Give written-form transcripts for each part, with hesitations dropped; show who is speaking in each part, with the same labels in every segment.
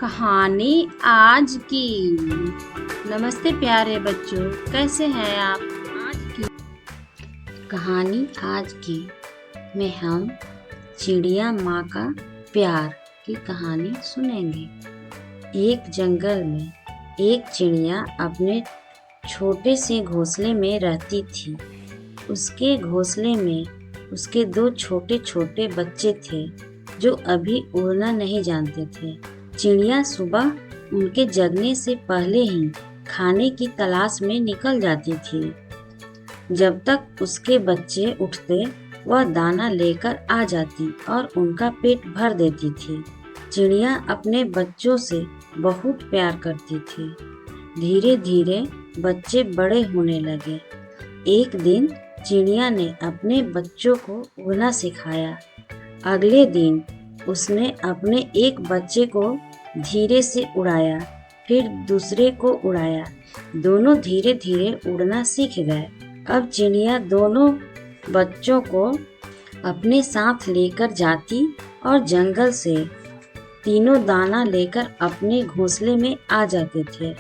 Speaker 1: कहानी आज की। नमस्ते प्यारे बच्चों, कैसे हैं आप। आज की कहानी आज की में हम चिड़िया माँ का प्यार की कहानी सुनेंगे। एक जंगल में एक चिड़िया अपने छोटे से घोंसले में रहती थी। उसके घोंसले में उसके दो छोटे छोटे बच्चे थे जो अभी उड़ना नहीं जानते थे। चिड़िया सुबह उनके जगने से पहले ही खाने की तलाश में निकल जाती थी। जब तक उसके बच्चे उठते वह दाना लेकर आ जाती और उनका पेट भर देती थी। चिड़िया अपने बच्चों से बहुत प्यार करती थी। धीरे धीरे बच्चे बड़े होने लगे। एक दिन चिड़िया ने अपने बच्चों को उड़ना सिखाया। अगले दिन उसने अपने एक बच्चे को धीरे से उड़ाया, फिर दूसरे को उड़ाया। दोनों धीरे धीरे उड़ना सीख गए। अब चिड़िया दोनों बच्चों को अपने साथ लेकर जाती और जंगल से तीनों दाना लेकर अपने घोंसले में आ जाते थे।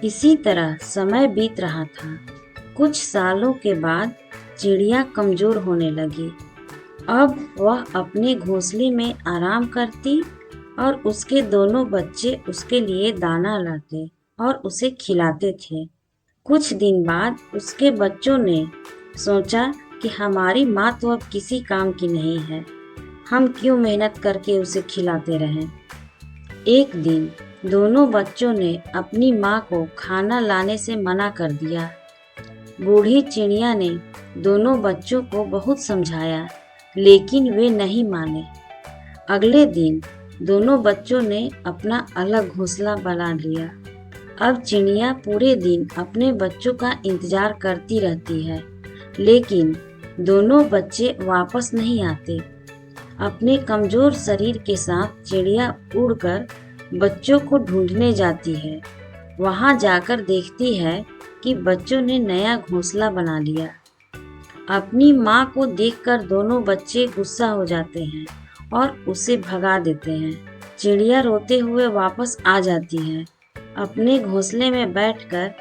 Speaker 1: इसी तरह समय बीत रहा था। कुछ सालों के बाद चिड़िया कमजोर होने लगी। अब वह अपने घोंसले में आराम करती और उसके दोनों बच्चे उसके लिए दाना लाते और उसे खिलाते थे। कुछ दिन बाद उसके बच्चों ने सोचा कि हमारी माँ तो अब किसी काम की नहीं है, हम क्यों मेहनत करके उसे खिलाते रहें। एक दिन दोनों बच्चों ने अपनी माँ को खाना लाने से मना कर दिया। बूढ़ी चिड़िया ने दोनों बच्चों को बहुत समझाया, लेकिन वे नहीं माने। अगले दिन दोनों बच्चों ने अपना अलग घोंसला बना लिया। अब चिड़िया पूरे दिन अपने बच्चों का इंतजार करती रहती है, लेकिन दोनों बच्चे वापस नहीं आते। अपने कमजोर शरीर के साथ चिड़िया उड़कर बच्चों को ढूंढने जाती है। वहां जाकर देखती है कि बच्चों ने नया घोंसला बना लिया। अपनी माँ को देखकर दोनों बच्चे गुस्सा हो जाते हैं और उसे भगा देते हैं। चिड़िया रोते हुए वापस आ जाती है। अपने घोंसले में बैठकर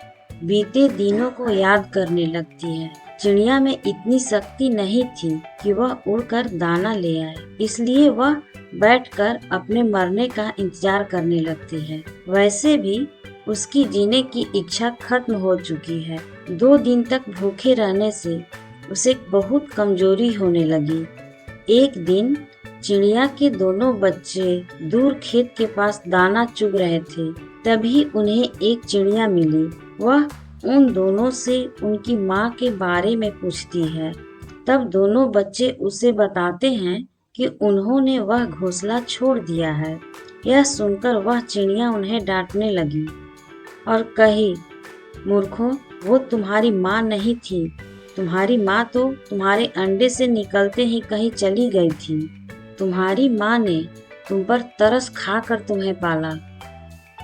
Speaker 1: बीते दिनों को याद करने लगती है। चिड़िया में इतनी शक्ति नहीं थी कि वह उड़कर दाना ले आए, इसलिए वह बैठकर अपने मरने का इंतजार करने लगती है। वैसे भी उसकी जीने की इच्छा खत्म हो चुकी है। 2 दिन तक भूखे रहने से उसे बहुत कमजोरी होने लगी। एक दिन चिड़िया के दोनों बच्चे दूर खेत के पास दाना चुग रहे थे। तभी उन्हें एक चिड़िया मिली। वह उन दोनों से उनकी माँ के बारे में पूछती है। तब दोनों बच्चे उसे बताते हैं कि उन्होंने वह घोंसला छोड़ दिया है। यह सुनकर वह चिड़िया उन्हें डांटने लगी और कही, मूर्खों, वो तुम्हारी माँ नहीं थी। तुम्हारी माँ तो तुम्हारे अंडे से निकलते ही कहीं चली गई थी। तुम्हारी माँ ने तुम पर तरस खाकर तुम्हें पाला।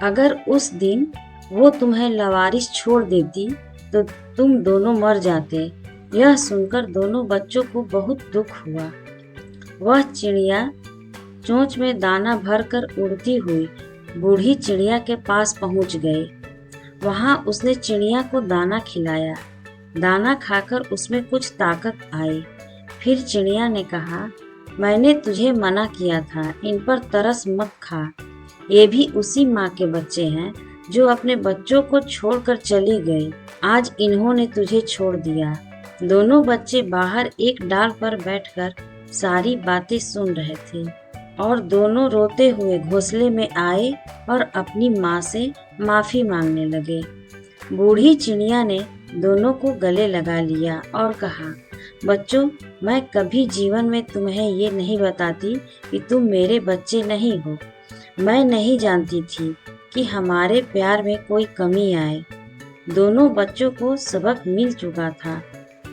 Speaker 1: अगर उस दिन वो तुम्हें लवारिस छोड़ देती तो तुम दोनों मर जाते। यह सुनकर दोनों बच्चों को बहुत दुख हुआ। वह चिड़िया चोंच में दाना भरकर उड़ती हुई बूढ़ी चिड़िया के पास पहुंच गई। वहां उसने चिड़िया को दाना खिलाया। दाना खाकर उसमें कुछ ताकत आई। फिर चिड़िया ने कहा, मैंने तुझे मना किया था, इन पर तरस मत खा। ये भी उसी माँ के बच्चे हैं जो अपने बच्चों को छोड़कर चली गई। आज इन्होंने तुझे छोड़ दिया। दोनों बच्चे बाहर एक डाल पर बैठकर सारी बातें सुन रहे थे और दोनों रोते हुए घोंसले में आए और अपनी माँ से माफी मांगने लगे। बूढ़ी चिड़िया ने दोनों को गले लगा लिया और कहा, बच्चों, मैं कभी जीवन में तुम्हें ये नहीं बताती कि तुम मेरे बच्चे नहीं हो। मैं नहीं जानती थी कि हमारे प्यार में कोई कमी आए। दोनों बच्चों को सबक मिल चुका था।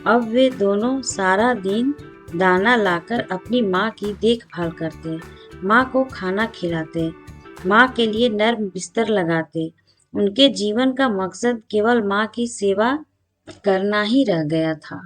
Speaker 1: अब वे दोनों सारा दिन दाना लाकर अपनी माँ की देखभाल करते, माँ को खाना खिलाते, माँ के लिए नर्म बिस्तर लगाते। उनके जीवन का मकसद केवल माँ की सेवा करना ही रह गया था।